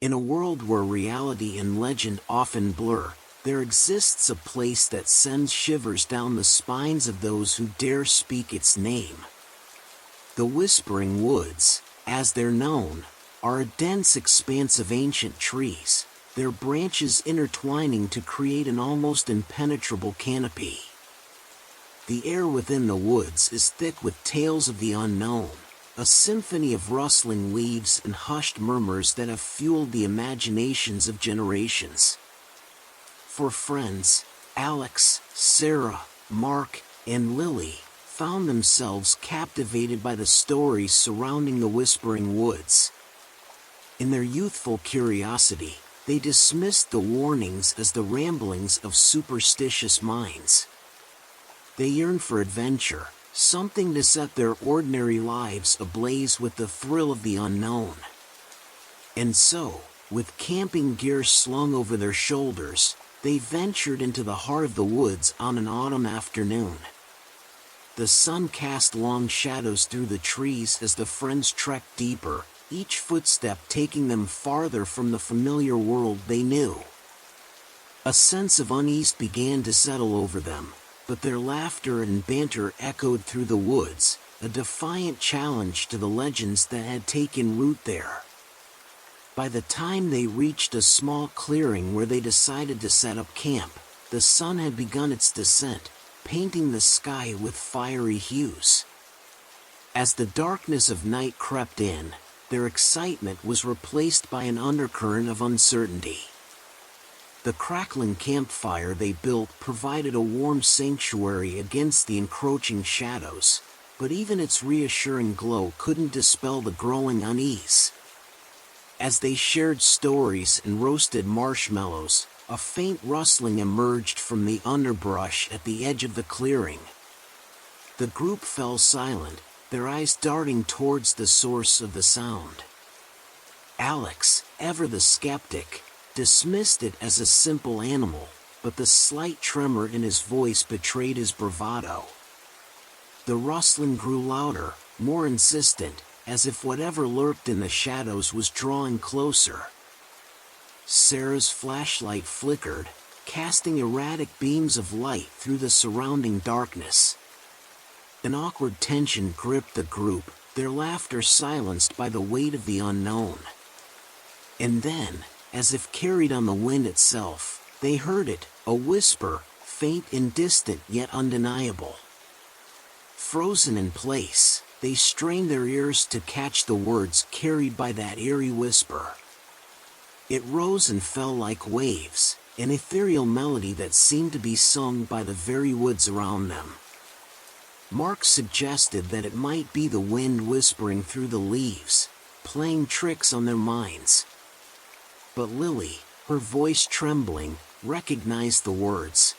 In a world where reality and legend often blur, there exists a place that sends shivers down the spines of those who dare speak its name. The Whispering Woods, as they're known, are a dense expanse of ancient trees, their branches intertwining to create an almost impenetrable canopy. The air within the woods is thick with tales of the unknown, a symphony of rustling leaves and hushed murmurs that have fueled the imaginations of generations. For friends, Alex, Sarah, Mark, and Lily found themselves captivated by the stories surrounding the Whispering Woods. In their youthful curiosity, they dismissed the warnings as the ramblings of superstitious minds. They yearned for adventure, something to set their ordinary lives ablaze with the thrill of the unknown. And so, with camping gear slung over their shoulders, they ventured into the heart of the woods on an autumn afternoon. The sun cast long shadows through the trees as the friends trekked deeper, each footstep taking them farther from the familiar world they knew. A sense of unease began to settle over them, but their laughter and banter echoed through the woods, a defiant challenge to the legends that had taken root there. By the time they reached a small clearing where they decided to set up camp, the sun had begun its descent, painting the sky with fiery hues. As the darkness of night crept in, their excitement was replaced by an undercurrent of uncertainty. The crackling campfire they built provided a warm sanctuary against the encroaching shadows, but even its reassuring glow couldn't dispel the growing unease. As they shared stories and roasted marshmallows, a faint rustling emerged from the underbrush at the edge of the clearing. The group fell silent, their eyes darting towards the source of the sound. Alex, ever the skeptic, dismissed it as a simple animal, but the slight tremor in his voice betrayed his bravado. The rustling grew louder, more insistent, as if whatever lurked in the shadows was drawing closer. Sarah's flashlight flickered, casting erratic beams of light through the surrounding darkness. An awkward tension gripped the group, their laughter silenced by the weight of the unknown. And then, as if carried on the wind itself, they heard it, a whisper, faint and distant yet undeniable. Frozen in place, they strained their ears to catch the words carried by that eerie whisper. It rose and fell like waves, an ethereal melody that seemed to be sung by the very woods around them. Mark suggested that it might be the wind whispering through the leaves, playing tricks on their minds. But Lily, her voice trembling, recognized the words.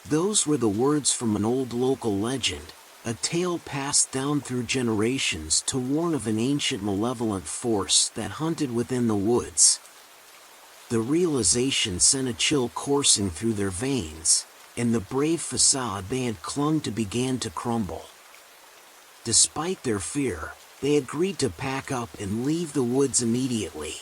Those were the words from an old local legend, a tale passed down through generations to warn of an ancient malevolent force that hunted within the woods. The realization sent a chill coursing through their veins, and the brave facade they had clung to began to crumble. Despite their fear, they agreed to pack up and leave the woods immediately.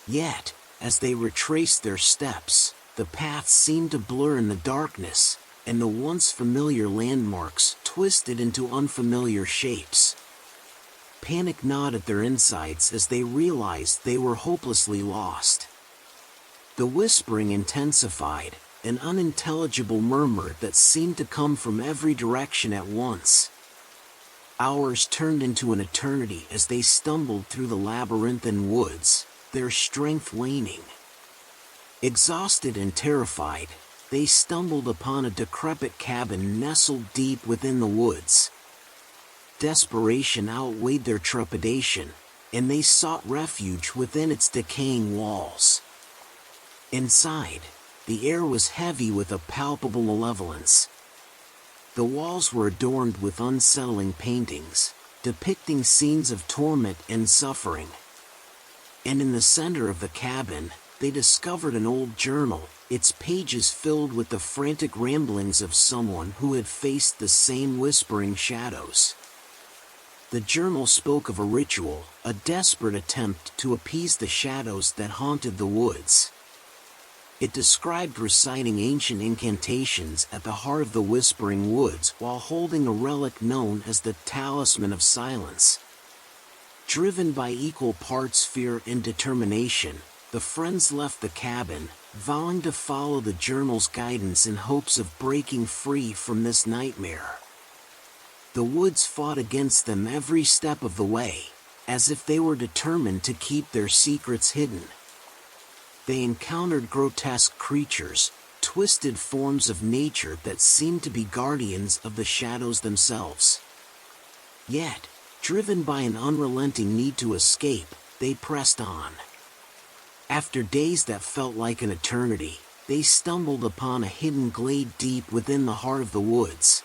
Yet, as they retraced their steps, the path seemed to blur in the darkness, and the once familiar landmarks twisted into unfamiliar shapes. Panic gnawed at their insides as they realized they were hopelessly lost. The whispering intensified, an unintelligible murmur that seemed to come from every direction at once. Hours turned into an eternity as they stumbled through the labyrinthine woods, their strength waning. Exhausted and terrified, they stumbled upon a decrepit cabin nestled deep within the woods. Desperation outweighed their trepidation, and they sought refuge within its decaying walls. Inside, the air was heavy with a palpable malevolence. The walls were adorned with unsettling paintings, depicting scenes of torment and suffering. And in the center of the cabin, they discovered an old journal, its pages filled with the frantic ramblings of someone who had faced the same whispering shadows. The journal spoke of a ritual, a desperate attempt to appease the shadows that haunted the woods. It described reciting ancient incantations at the heart of the Whispering Woods while holding a relic known as the Talisman of Silence. Driven by equal parts fear and determination, the friends left the cabin, vowing to follow the journal's guidance in hopes of breaking free from this nightmare. The woods fought against them every step of the way, as if they were determined to keep their secrets hidden. They encountered grotesque creatures, twisted forms of nature that seemed to be guardians of the shadows themselves. Yet, driven by an unrelenting need to escape, they pressed on. After days that felt like an eternity, they stumbled upon a hidden glade deep within the heart of the woods.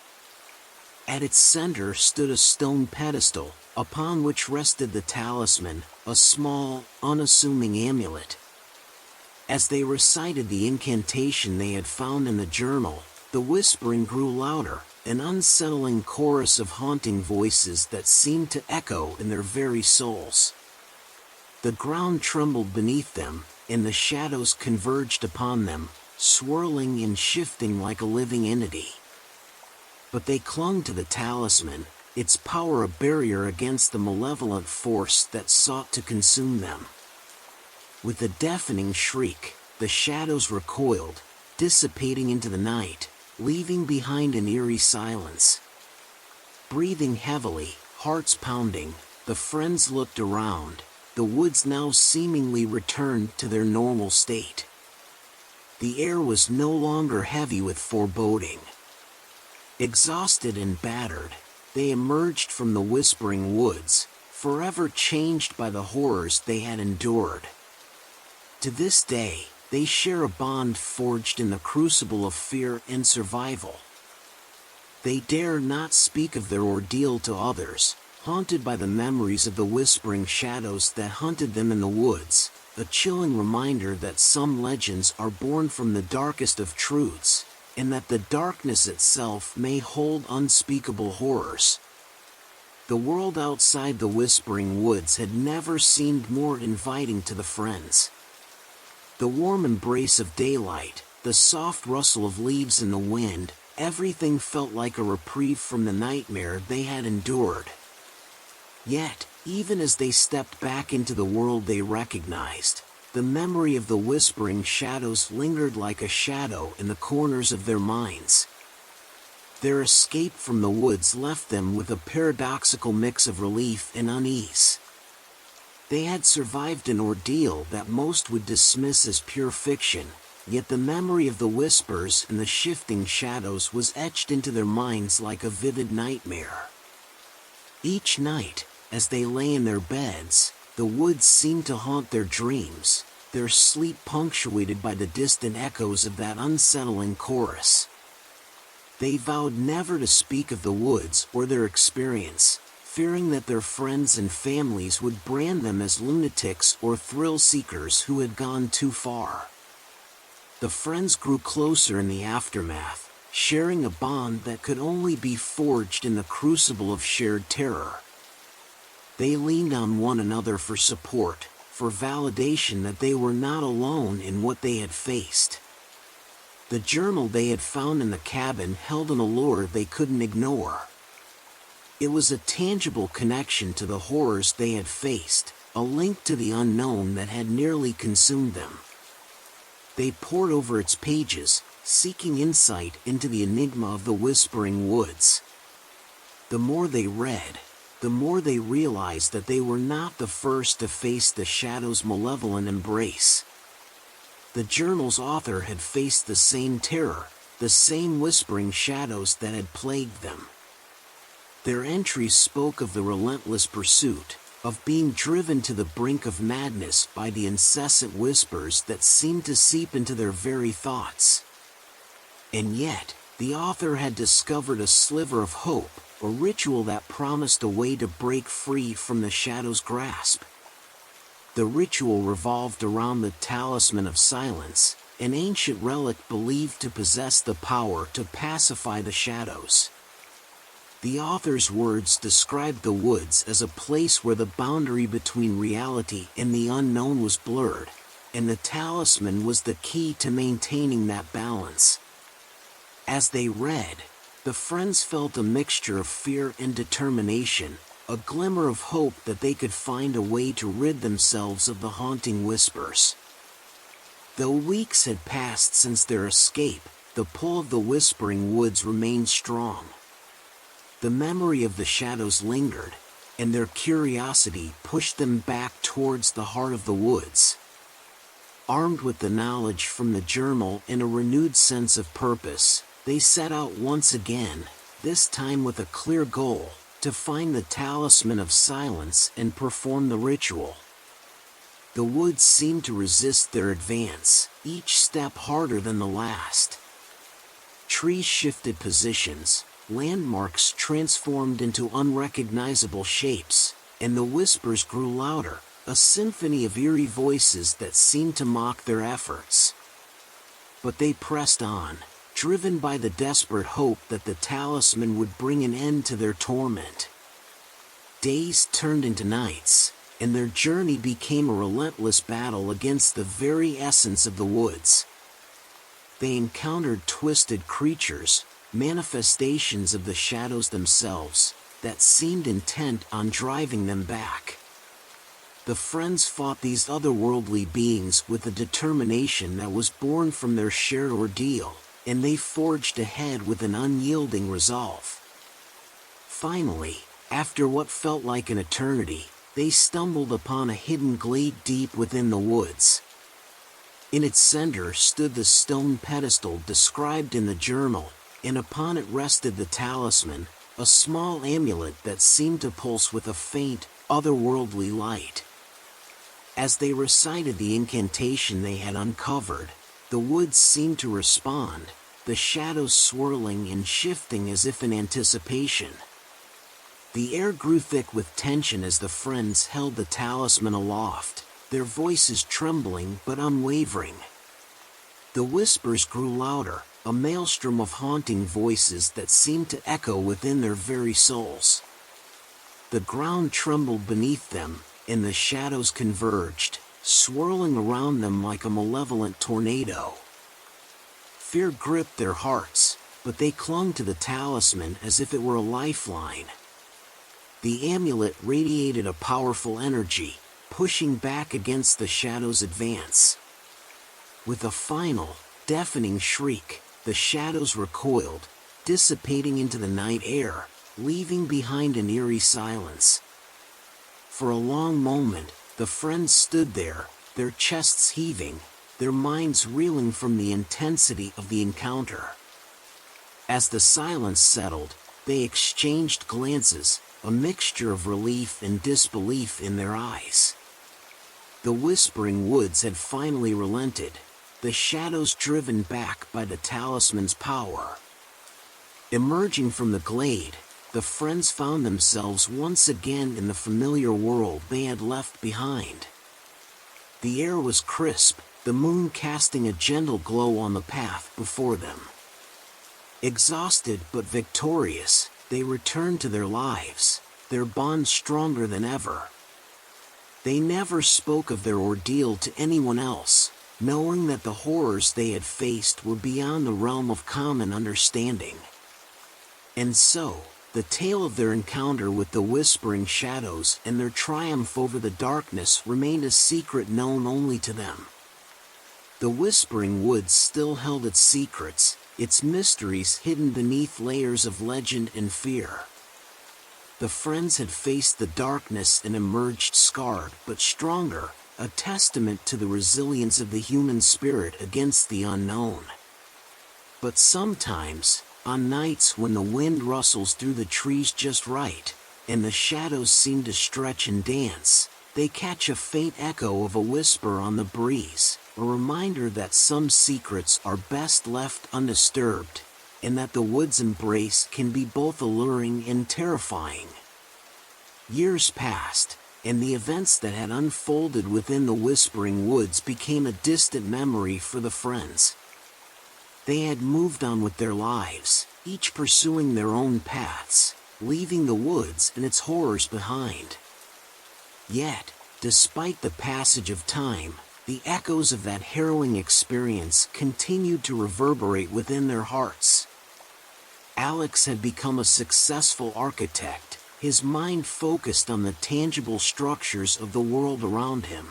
At its center stood a stone pedestal, upon which rested the talisman, a small, unassuming amulet. As they recited the incantation they had found in the journal, the whispering grew louder, an unsettling chorus of haunting voices that seemed to echo in their very souls. The ground trembled beneath them, and the shadows converged upon them, swirling and shifting like a living entity. But they clung to the talisman, its power a barrier against the malevolent force that sought to consume them. With a deafening shriek, the shadows recoiled, dissipating into the night, leaving behind an eerie silence. Breathing heavily, hearts pounding, the friends looked around, the woods now seemingly returned to their normal state. The air was no longer heavy with foreboding. Exhausted and battered, they emerged from the Whispering Woods, forever changed by the horrors they had endured. To this day, they share a bond forged in the crucible of fear and survival. They dare not speak of their ordeal to others, haunted by the memories of the whispering shadows that hunted them in the woods, a chilling reminder that some legends are born from the darkest of truths, and that the darkness itself may hold unspeakable horrors. The world outside the Whispering Woods had never seemed more inviting to the friends. The warm embrace of daylight, the soft rustle of leaves in the wind, everything felt like a reprieve from the nightmare they had endured. Yet, even as they stepped back into the world they recognized, the memory of the whispering shadows lingered like a shadow in the corners of their minds. Their escape from the woods left them with a paradoxical mix of relief and unease. They had survived an ordeal that most would dismiss as pure fiction, yet the memory of the whispers and the shifting shadows was etched into their minds like a vivid nightmare. Each night, as they lay in their beds, the woods seemed to haunt their dreams, their sleep punctuated by the distant echoes of that unsettling chorus. They vowed never to speak of the woods or their experience, fearing that their friends and families would brand them as lunatics or thrill-seekers who had gone too far. The friends grew closer in the aftermath, sharing a bond that could only be forged in the crucible of shared terror. They leaned on one another for support, for validation that they were not alone in what they had faced. The journal they had found in the cabin held an allure they couldn't ignore. It was a tangible connection to the horrors they had faced, a link to the unknown that had nearly consumed them. They pored over its pages, seeking insight into the enigma of the Whispering Woods. The more they read, the more they realized that they were not the first to face the shadow's malevolent embrace. The journal's author had faced the same terror, the same whispering shadows that had plagued them. Their entries spoke of the relentless pursuit, of being driven to the brink of madness by the incessant whispers that seemed to seep into their very thoughts. And yet, the author had discovered a sliver of hope, a ritual that promised a way to break free from the shadow's grasp. The ritual revolved around the Talisman of Silence, an ancient relic believed to possess the power to pacify the shadows. The author's words described the woods as a place where the boundary between reality and the unknown was blurred, and the talisman was the key to maintaining that balance. As they read, the friends felt a mixture of fear and determination, a glimmer of hope that they could find a way to rid themselves of the haunting whispers. Though weeks had passed since their escape, the pull of the whispering woods remained strong. The memory of the shadows lingered, and their curiosity pushed them back towards the heart of the woods. Armed with the knowledge from the journal and a renewed sense of purpose, they set out once again, this time with a clear goal: to find the talisman of silence and perform the ritual. The woods seemed to resist their advance, each step harder than the last. Trees shifted positions, landmarks transformed into unrecognizable shapes, and the whispers grew louder, a symphony of eerie voices that seemed to mock their efforts. But they pressed on, driven by the desperate hope that the talisman would bring an end to their torment. Days turned into nights, and their journey became a relentless battle against the very essence of the woods. They encountered twisted creatures, manifestations of the shadows themselves, that seemed intent on driving them back. The friends fought these otherworldly beings with a determination that was born from their shared ordeal, and they forged ahead with an unyielding resolve. Finally, after what felt like an eternity, they stumbled upon a hidden glade deep within the woods. In its center stood the stone pedestal described in the journal, and upon it rested the talisman, a small amulet that seemed to pulse with a faint, otherworldly light. As they recited the incantation they had uncovered, the woods seemed to respond, the shadows swirling and shifting as if in anticipation. The air grew thick with tension as the friends held the talisman aloft, their voices trembling but unwavering. The whispers grew louder, a maelstrom of haunting voices that seemed to echo within their very souls. The ground trembled beneath them, and the shadows converged, swirling around them like a malevolent tornado. Fear gripped their hearts, but they clung to the talisman as if it were a lifeline. The amulet radiated a powerful energy, pushing back against the shadows' advance. With a final, deafening shriek, the shadows recoiled, dissipating into the night air, leaving behind an eerie silence. For a long moment, the friends stood there, their chests heaving, their minds reeling from the intensity of the encounter. As the silence settled, they exchanged glances, a mixture of relief and disbelief in their eyes. The whispering woods had finally relented, the shadows driven back by the talisman's power. Emerging from the glade, the friends found themselves once again in the familiar world they had left behind. The air was crisp, the moon casting a gentle glow on the path before them. Exhausted but victorious, they returned to their lives, their bond stronger than ever. They never spoke of their ordeal to anyone else, knowing that the horrors they had faced were beyond the realm of common understanding. And so, the tale of their encounter with the whispering shadows and their triumph over the darkness remained a secret known only to them. The whispering woods still held its secrets, its mysteries hidden beneath layers of legend and fear. The friends had faced the darkness and emerged scarred but stronger, a testament to the resilience of the human spirit against the unknown. But sometimes, on nights when the wind rustles through the trees just right, and the shadows seem to stretch and dance, they catch a faint echo of a whisper on the breeze, a reminder that some secrets are best left undisturbed, and that the wood's embrace can be both alluring and terrifying. Years passed, and the events that had unfolded within the whispering woods became a distant memory for the friends. They had moved on with their lives, each pursuing their own paths, leaving the woods and its horrors behind. Yet, despite the passage of time, the echoes of that harrowing experience continued to reverberate within their hearts. Alex had become a successful architect, his mind focused on the tangible structures of the world around him.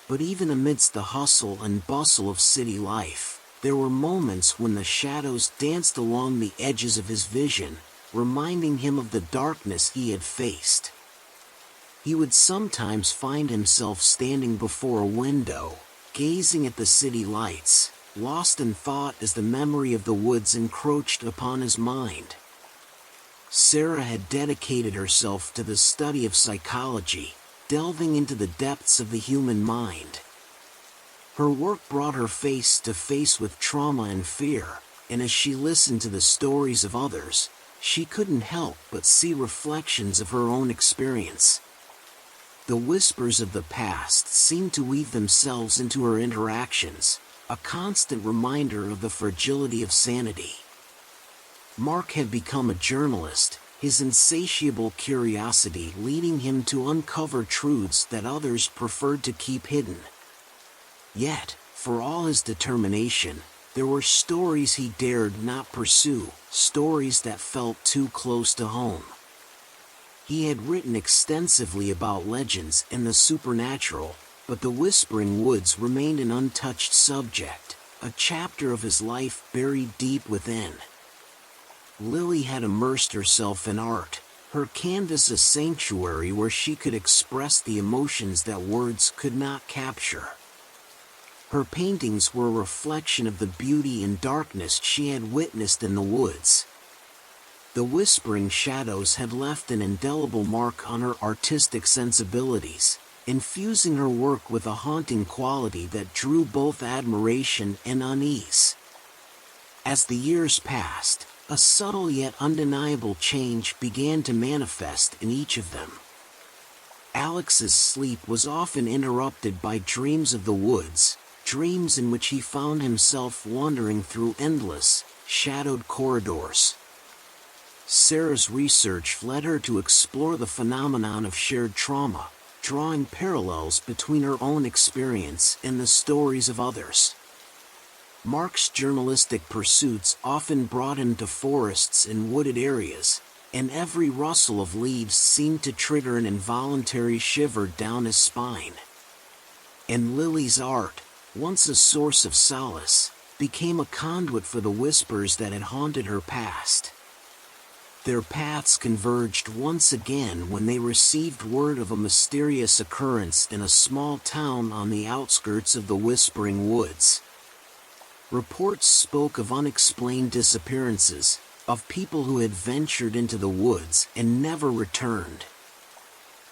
But even amidst the hustle and bustle of city life, there were moments when the shadows danced along the edges of his vision, reminding him of the darkness he had faced. He would sometimes find himself standing before a window, gazing at the city lights, lost in thought as the memory of the woods encroached upon his mind. Sarah had dedicated herself to the study of psychology, delving into the depths of the human mind. Her work brought her face to face with trauma and fear, and as she listened to the stories of others, she couldn't help but see reflections of her own experience. The whispers of the past seemed to weave themselves into her interactions, a constant reminder of the fragility of sanity. Mark had become a journalist, his insatiable curiosity leading him to uncover truths that others preferred to keep hidden. Yet, for all his determination, there were stories he dared not pursue, stories that felt too close to home. He had written extensively about legends and the supernatural, but the Whispering Woods remained an untouched subject, a chapter of his life buried deep within. Lily had immersed herself in art, her canvas a sanctuary where she could express the emotions that words could not capture. Her paintings were a reflection of the beauty and darkness she had witnessed in the woods. The whispering shadows had left an indelible mark on her artistic sensibilities, infusing her work with a haunting quality that drew both admiration and unease. As the years passed, a subtle yet undeniable change began to manifest in each of them. Alex's sleep was often interrupted by dreams of the woods, dreams in which he found himself wandering through endless, shadowed corridors. Sarah's research led her to explore the phenomenon of shared trauma, drawing parallels between her own experience and the stories of others. Mark's journalistic pursuits often brought him to forests and wooded areas, and every rustle of leaves seemed to trigger an involuntary shiver down his spine. And Lily's art, once a source of solace, became a conduit for the whispers that had haunted her past. Their paths converged once again when they received word of a mysterious occurrence in a small town on the outskirts of the Whispering Woods. Reports spoke of unexplained disappearances, of people who had ventured into the woods and never returned.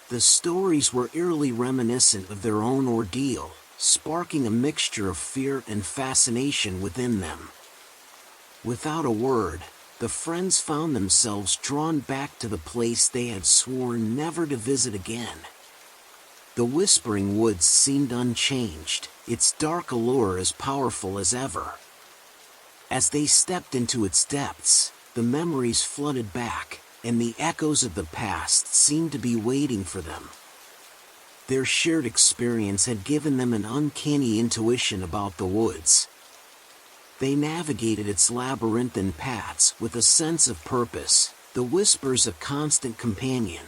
The stories were eerily reminiscent of their own ordeal, sparking a mixture of fear and fascination within them. Without a word, the friends found themselves drawn back to the place they had sworn never to visit again. The Whispering Woods seemed unchanged, its dark allure as powerful as ever. As they stepped into its depths, the memories flooded back, and the echoes of the past seemed to be waiting for them. Their shared experience had given them an uncanny intuition about the woods. They navigated its labyrinthine paths with a sense of purpose, the whispers a constant companion.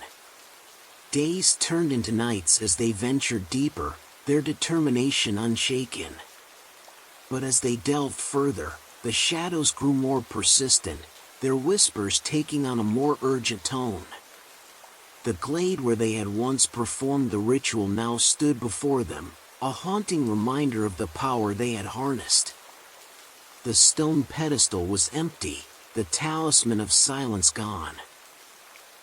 Days turned into nights as they ventured deeper, their determination unshaken. But as they delved further, the shadows grew more persistent, their whispers taking on a more urgent tone. The glade where they had once performed the ritual now stood before them, a haunting reminder of the power they had harnessed. The stone pedestal was empty, the talisman of silence gone.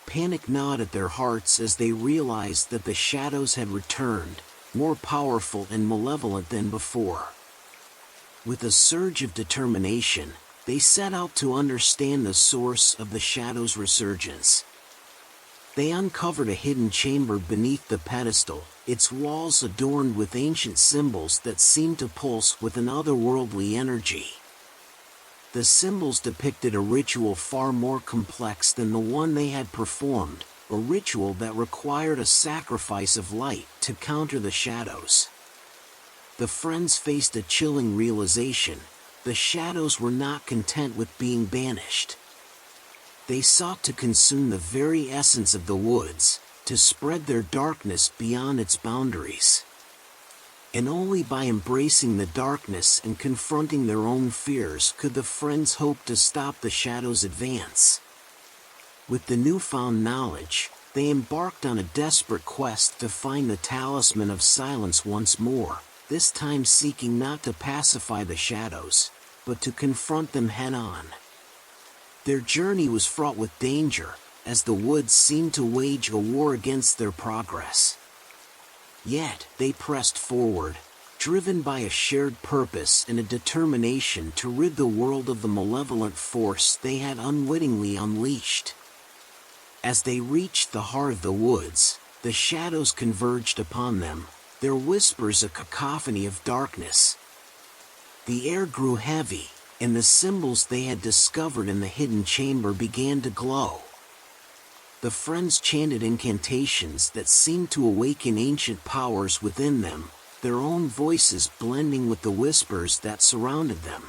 Panic gnawed at their hearts as they realized that the shadows had returned, more powerful and malevolent than before. With a surge of determination, they set out to understand the source of the shadows' resurgence. They uncovered a hidden chamber beneath the pedestal, its walls adorned with ancient symbols that seemed to pulse with an otherworldly energy. The symbols depicted a ritual far more complex than the one they had performed, a ritual that required a sacrifice of light to counter the shadows. The friends faced a chilling realization: the shadows were not content with being banished. They sought to consume the very essence of the woods, to spread their darkness beyond its boundaries. And only by embracing the darkness and confronting their own fears could the friends hope to stop the shadows' advance. With the newfound knowledge, they embarked on a desperate quest to find the talisman of silence once more, this time seeking not to pacify the shadows, but to confront them head-on. Their journey was fraught with danger, as the woods seemed to wage a war against their progress. Yet, they pressed forward, driven by a shared purpose and a determination to rid the world of the malevolent force they had unwittingly unleashed. As they reached the heart of the woods, the shadows converged upon them, their whispers a cacophony of darkness. The air grew heavy, and the symbols they had discovered in the hidden chamber began to glow. The friends chanted incantations that seemed to awaken ancient powers within them, their own voices blending with the whispers that surrounded them.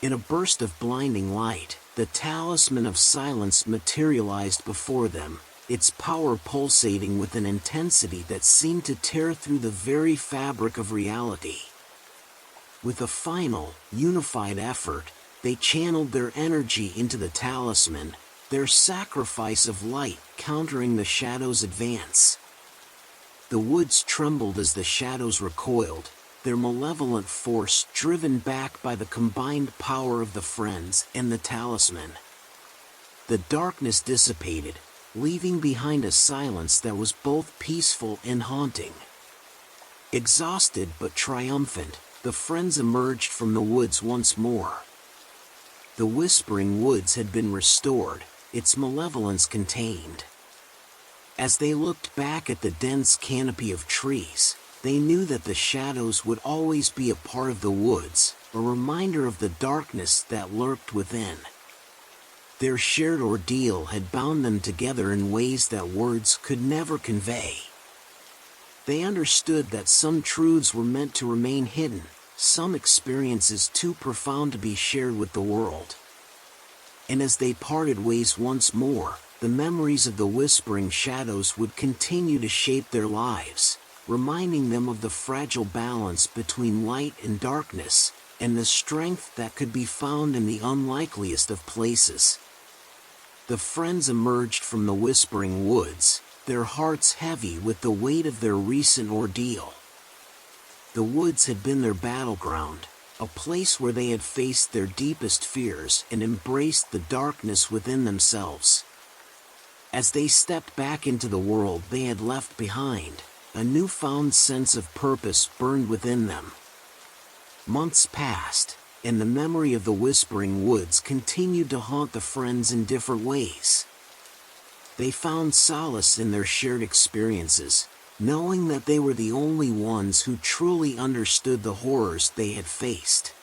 In a burst of blinding light, the talisman of silence materialized before them, its power pulsating with an intensity that seemed to tear through the very fabric of reality. With a final, unified effort, they channeled their energy into the talisman, their sacrifice of light countering the shadows' advance. The woods trembled as the shadows recoiled, their malevolent force driven back by the combined power of the friends and the talisman. The darkness dissipated, leaving behind a silence that was both peaceful and haunting. Exhausted but triumphant, the friends emerged from the woods once more. The Whispering Woods had been restored, its malevolence contained. As they looked back at the dense canopy of trees, they knew that the shadows would always be a part of the woods, a reminder of the darkness that lurked within. Their shared ordeal had bound them together in ways that words could never convey. They understood that some truths were meant to remain hidden, some experiences too profound to be shared with the world. And as they parted ways once more, the memories of the whispering shadows would continue to shape their lives, reminding them of the fragile balance between light and darkness, and the strength that could be found in the unlikeliest of places. The friends emerged from the Whispering Woods, their hearts heavy with the weight of their recent ordeal. The woods had been their battleground, a place where they had faced their deepest fears and embraced the darkness within themselves. As they stepped back into the world they had left behind, a newfound sense of purpose burned within them. Months passed, and the memory of the Whispering Woods continued to haunt the friends in different ways. They found solace in their shared experiences, knowing that they were the only ones who truly understood the horrors they had faced.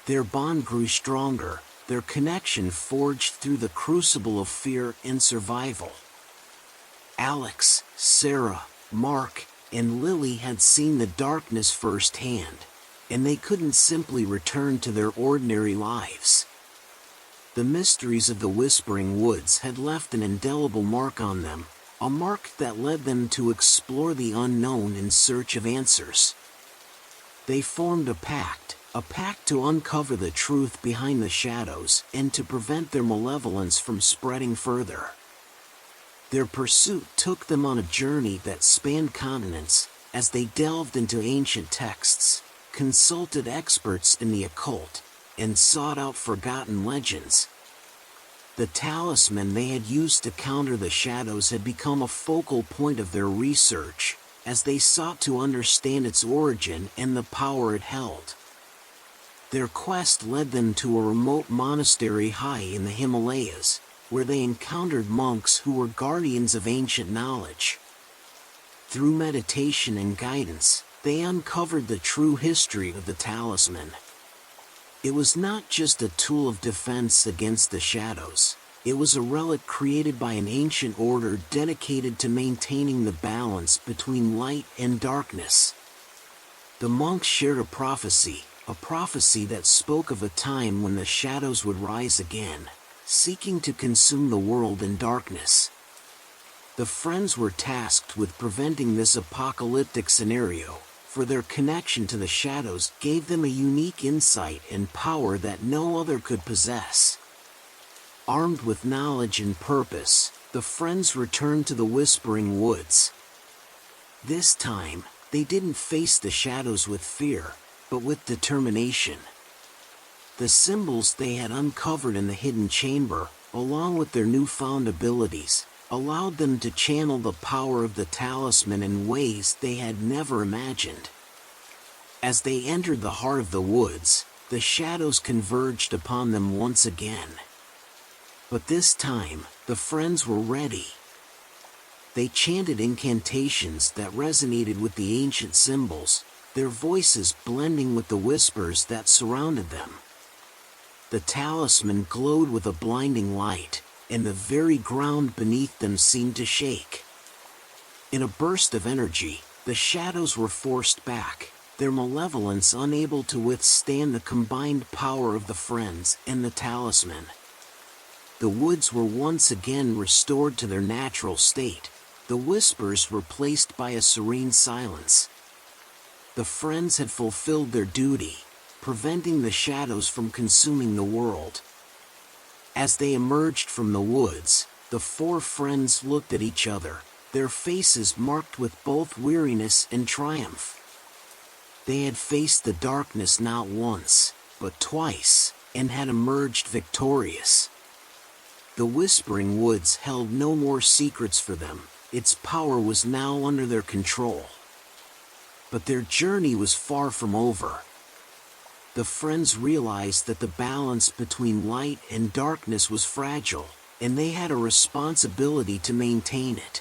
Their bond grew stronger, their connection forged through the crucible of fear and survival. Alex, Sarah, Mark, and Lily had seen the darkness firsthand, and they couldn't simply return to their ordinary lives. The mysteries of the Whispering Woods had left an indelible mark on them, a mark that led them to explore the unknown in search of answers. They formed a pact to uncover the truth behind the shadows and to prevent their malevolence from spreading further. Their pursuit took them on a journey that spanned continents, as they delved into ancient texts, consulted experts in the occult, and sought out forgotten legends. The talisman they had used to counter the shadows had become a focal point of their research, as they sought to understand its origin and the power it held. Their quest led them to a remote monastery high in the Himalayas, where they encountered monks who were guardians of ancient knowledge. Through meditation and guidance, they uncovered the true history of the talisman. It was not just a tool of defense against the shadows. It was a relic created by an ancient order dedicated to maintaining the balance between light and darkness. The monks shared a prophecy that spoke of a time when the shadows would rise again, seeking to consume the world in darkness. The friends were tasked with preventing this apocalyptic scenario, for their connection to the shadows gave them a unique insight and power that no other could possess. Armed with knowledge and purpose, the friends returned to the Whispering Woods. This time, they didn't face the shadows with fear, but with determination. The symbols they had uncovered in the hidden chamber, along with their newfound abilities, allowed them to channel the power of the talisman in ways they had never imagined. As they entered the heart of the woods, the shadows converged upon them once again. But this time, the friends were ready. They chanted incantations that resonated with the ancient symbols, their voices blending with the whispers that surrounded them. The talisman glowed with a blinding light, and the very ground beneath them seemed to shake. In a burst of energy, the shadows were forced back, their malevolence unable to withstand the combined power of the friends and the talisman. The woods were once again restored to their natural state, the whispers replaced by a serene silence. The friends had fulfilled their duty, preventing the shadows from consuming the world. As they emerged from the woods, the four friends looked at each other, their faces marked with both weariness and triumph. They had faced the darkness not once, but twice, and had emerged victorious. The Whispering Woods held no more secrets for them, its power was now under their control. But their journey was far from over. The friends realized that the balance between light and darkness was fragile, and they had a responsibility to maintain it.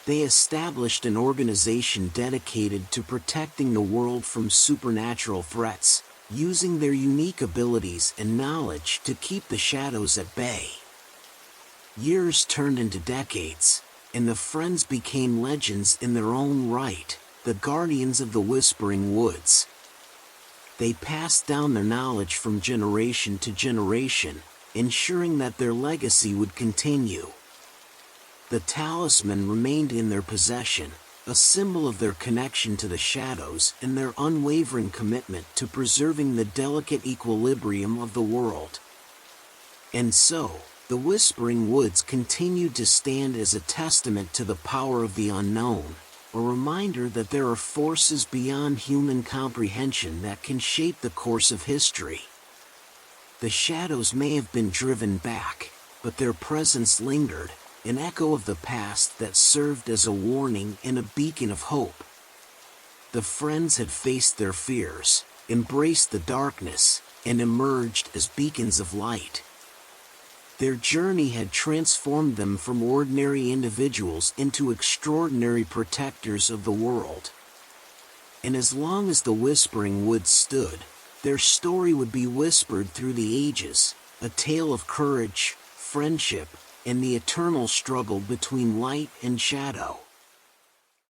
They established an organization dedicated to protecting the world from supernatural threats, using their unique abilities and knowledge to keep the shadows at bay. Years turned into decades, and the friends became legends in their own right, the guardians of the Whispering Woods. They passed down their knowledge from generation to generation, ensuring that their legacy would continue. The talisman remained in their possession, a symbol of their connection to the shadows and their unwavering commitment to preserving the delicate equilibrium of the world. And so, the Whispering Woods continued to stand as a testament to the power of the unknown, a reminder that there are forces beyond human comprehension that can shape the course of history. The shadows may have been driven back, but their presence lingered, an echo of the past that served as a warning and a beacon of hope. The friends had faced their fears, embraced the darkness, and emerged as beacons of light. Their journey had transformed them from ordinary individuals into extraordinary protectors of the world. And as long as the Whispering Woods stood, their story would be whispered through the ages, a tale of courage, friendship, and the eternal struggle between light and shadow.